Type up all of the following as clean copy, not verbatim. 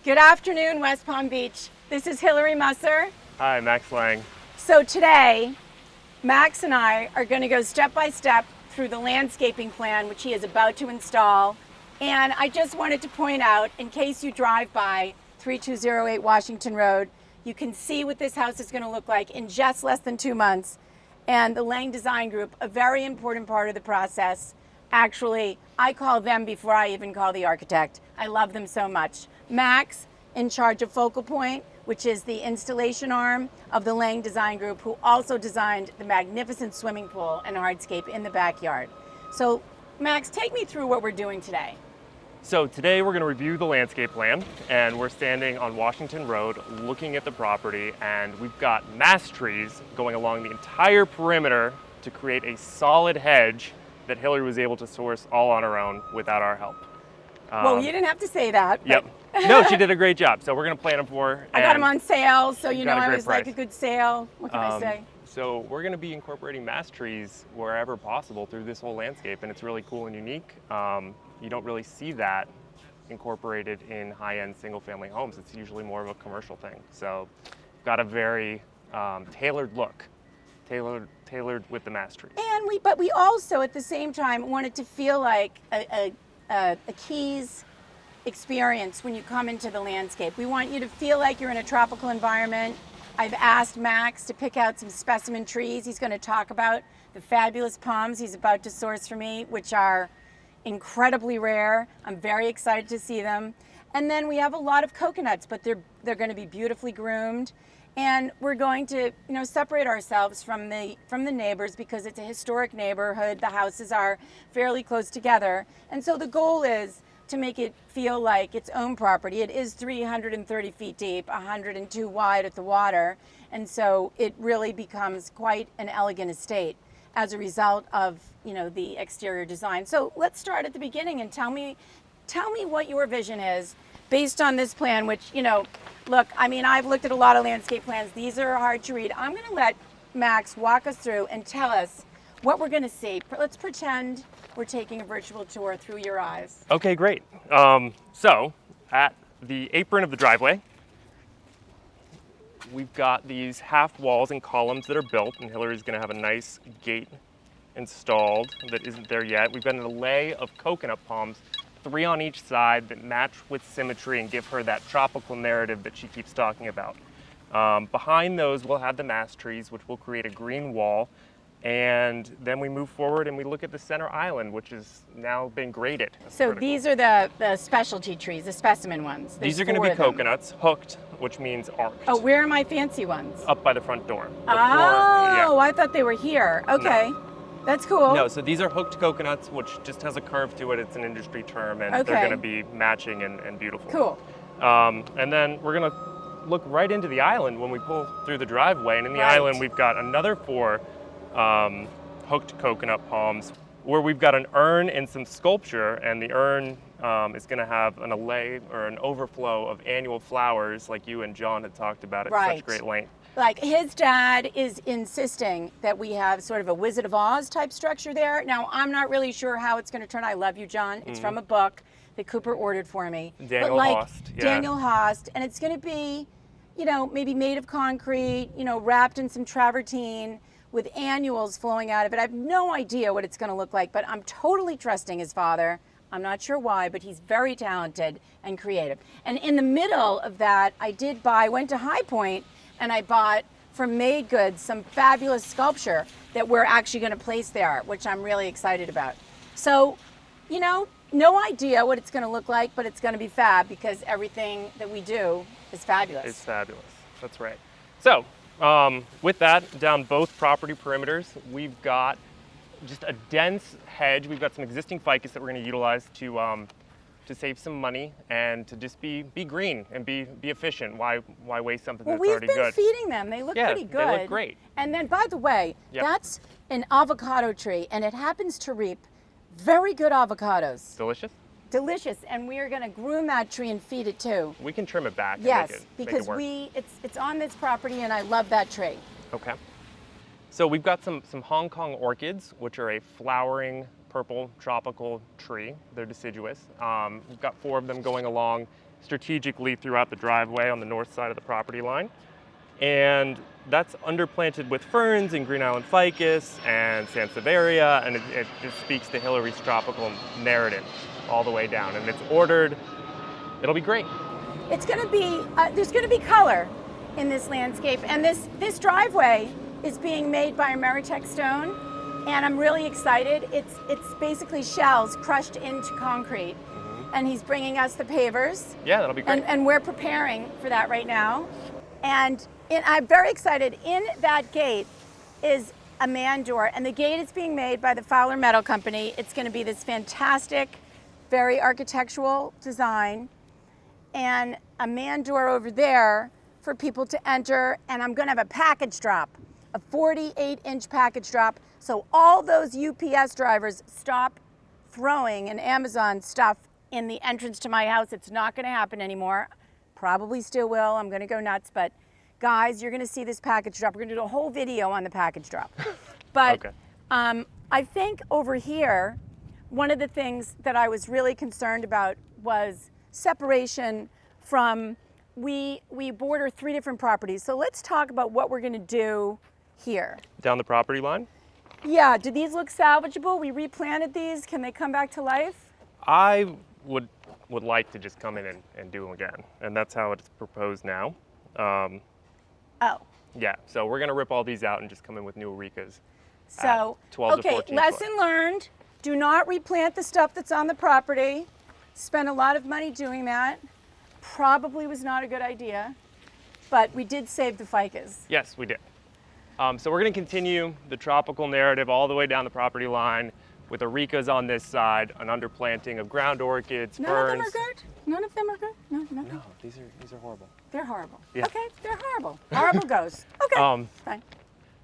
Good afternoon, West Palm Beach. This is Hilary Musser. Hi, Max Lang. So today, Max and I are going to go step by step through the landscaping plan, which he is about to install. And I just wanted to point out, in case you drive by 3208 Washington Road, you can see what this house is going to look like in just less than 2 months. And the Lang Design Group, a very important part of the process. Actually, I call them before I even call the architect. I love them so much. Max, in charge of Focal Point, which is the installation arm of the Lang Design Group, who also designed the magnificent swimming pool and hardscape in the backyard. So, Max, take me through what we're doing today. So today we're going to review the landscape plan, and we're standing on Washington Road looking at the property, and we've got mass trees going along the entire perimeter to create a solid hedge that Hilary was able to source all on her own without our help. Well, you didn't have to say that. Yep. No, she did a great job. So we're going to plan them for her. I got them on sale, so you know got a I great always like a good sale. What can I say? So we're going to be incorporating mass trees wherever possible through this whole landscape, and it's really cool and unique. You don't really see that incorporated in high-end single-family homes. It's usually more of a commercial thing. So we've got a very tailored look, tailored with the mass trees. But we also, at the same time, want it to feel like a Keys experience when you come into the landscape. We want you to feel like you're in a tropical environment. I've asked Max to pick out some specimen trees. He's going to talk about the fabulous palms he's about to source for me, which are incredibly rare. I'm very excited to see them. And then we have a lot of coconuts, but they're going to be beautifully groomed. And we're going to, separate ourselves from the neighbors because it's a historic neighborhood. The houses are fairly close together. And so the goal is to make it feel like its own property. It is 330 feet deep, 102 wide at the water. And so it really becomes quite an elegant estate as a result of, the exterior design. So let's start at the beginning and tell me what your vision is based on this plan, which, look, I've looked at a lot of landscape plans. These are hard to read. I'm going to let Max walk us through and tell us what we're going to see. Let's pretend we're taking a virtual tour through your eyes. Okay, great. So at the apron of the driveway, we've got these half walls and columns that are built, and Hilary's going to have a nice gate installed that isn't there yet. We've got an array of coconut palms, 3 on each side, that match with symmetry and give her that tropical narrative that she keeps talking about. Behind those, we'll have the mass trees, which will create a green wall. And then we move forward and we look at the center island, which has now been graded. That's so critical. These are the specialty trees, the specimen ones. These are going to be coconuts, hooked, which means arced. Oh, where are my fancy ones? Up by the front door. I thought they were here. Okay. No. That's cool. No, so these are hooked coconuts, which just has a curve to it. It's an industry term, and they're going to be matching and beautiful. Cool. And then we're going to look right into the island when we pull through the driveway. And in the island, we've got another 4 hooked coconut palms, where we've got an urn and some sculpture, and the urn is going to have an allay or an overflow of annual flowers, like you and John had talked about at such great length. Like his dad is insisting that we have sort of a Wizard of Oz type structure there. Now, I'm not really sure how it's going to turn out. I love you, John. It's from a book that Cooper ordered for me. Daniel Host. Yeah. Daniel Host. And it's going to be, maybe made of concrete, wrapped in some travertine with annuals flowing out of it. I have no idea what it's going to look like, but I'm totally trusting his father. I'm not sure why, but he's very talented and creative. And in the middle of that, went to High Point, and I bought from Made Goods some fabulous sculpture that we're actually going to place there, which I'm really excited about. So, no idea what it's going to look like, but it's going to be fab because everything that we do is fabulous. It's fabulous. That's right. So, with that, down both property perimeters, we've got just a dense hedge. We've got some existing ficus that we're going to utilize to save some money and to just be green and be efficient. Why waste something that's already good? We've been feeding them. They look pretty good. They look great. And then, by the way, that's an avocado tree, and it happens to reap very good avocados. Delicious? Delicious, and we are going to groom that tree and feed it too. We can trim it back. Yes, and because it's on this property, and I love that tree. Okay. So we've got some Hong Kong orchids, which are a flowering purple tropical tree. They're deciduous. We've got 4 of them going along strategically throughout the driveway on the north side of the property line. And that's underplanted with ferns and Green Island ficus and Sansevieria, and it just speaks to Hilary's tropical narrative all the way down. And it's ordered. It'll be great. It's going to be, there's going to be color in this landscape. And this driveway is being made by Ameritech Stone. And I'm really excited. It's basically shells crushed into concrete. And he's bringing us the pavers. Yeah, that'll be great. And we're preparing for that right now. And I'm very excited. In that gate is a man door, and the gate is being made by the Fowler Metal Company. It's going to be this fantastic, very architectural design, and a man door over there for people to enter. And I'm going to have a package drop, a 48-inch package drop, so all those UPS drivers stop throwing an Amazon stuff in the entrance to my house. It's not going to happen anymore. Probably still will. I'm going to go nuts, but guys, you're going to see this package drop. We're going to do a whole video on the package drop. But okay. I think over here, one of the things that I was really concerned about was separation from, we border 3 different properties. So let's talk about what we're going to do here. Down the property line? Yeah, do these look salvageable? We replanted these. Can they come back to life? I would like to just come in and do them again, and that's how it's proposed now. Oh. Yeah, so we're gonna rip all these out and just come in with new Eureka's. So, 12 to 14 okay, lesson learned. Do not replant the stuff that's on the property. Spent a lot of money doing that. Probably was not a good idea, but we did save the ficus. Yes, we did. So we're gonna continue the tropical narrative all the way down the property line with Eureka's on this side, an underplanting of ground orchids, None ferns. of them are good? None of them are good? No, nothing. No, these are horrible. They're horrible. Yeah. Okay, they're horrible. Horrible goes. Okay, fine.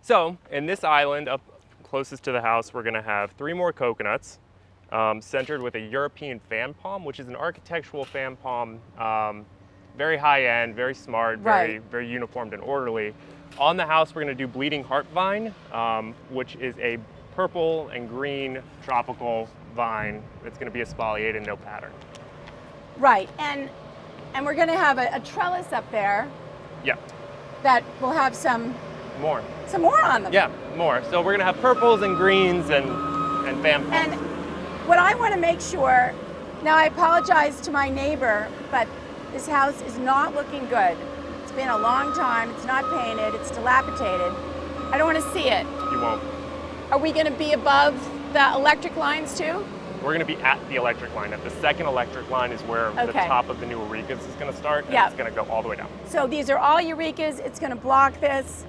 So in this island up closest to the house, we're gonna have 3 more coconuts, centered with a European fan palm, which is an architectural fan palm, very high end, very smart, very, very uniformed and orderly. On the house, we're gonna do bleeding heart vine, which is a purple and green tropical vine that's going to be espaliated, no pattern. Right, and we're going to have a trellis up there. Yeah. That will have some more on them. Yeah, more. So we're going to have purples and greens and fan palms. And what I want to make sure, now I apologize to my neighbor, but this house is not looking good. It's been a long time. It's not painted. It's dilapidated. I don't want to see it. You won't. Are we going to be above the electric lines too? We're going to be at the electric line. At the second electric line is where the top of the new Eureka's is going to start, and it's going to go all the way down. So these are all Eureka's. It's going to block this.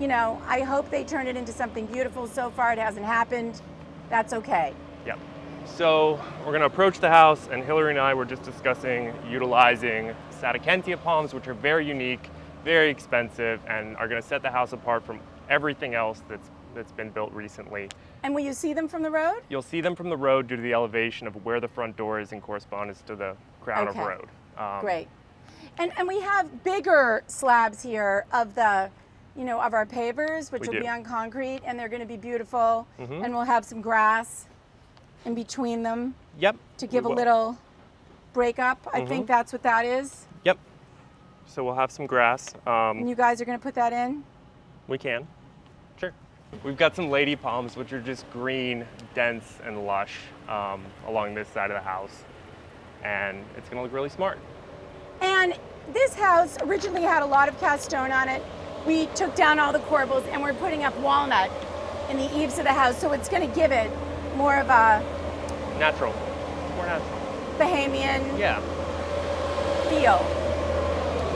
You know, I hope they turn it into something beautiful. So far, it hasn't happened. That's okay. Yep. So we're going to approach the house, and Hilary and I were just discussing utilizing Sadakentia palms, which are very unique, very expensive, and are going to set the house apart from everything else that's been built recently. And will you see them from the road? You'll see them from the road due to the elevation of where the front door is in correspondence to the crown of road. Great. And we have bigger slabs here of the, of our pavers, which will be on concrete, and they're going to be beautiful. And we'll have some grass in between them. Yep. To give a little break up. I think that's what that is. Yep. So we'll have some grass. And you guys are going to put that in? We can. Sure. We've got some lady palms, which are just green, dense, and lush along this side of the house. And it's going to look really smart. And this house originally had a lot of cast stone on it. We took down all the corbels and we're putting up walnut in the eaves of the house, so it's going to give it more of a natural, more natural, Bahamian feel.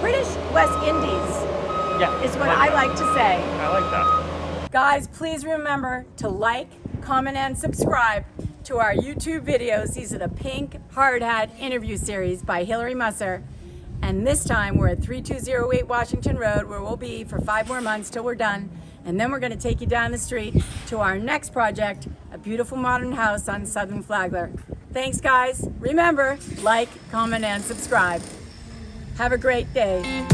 British West Indies is what I like to say. I like that. Guys, please remember to like, comment, and subscribe to our YouTube videos. These are the Pink Hard Hat interview series by Hilary Musser. And this time we're at 3208 Washington Road, where we'll be for 5 more months till we're done. And then we're going to take you down the street to our next project, a beautiful modern house on Southern Flagler. Thanks, guys. Remember, like, comment, and subscribe. Have a great day.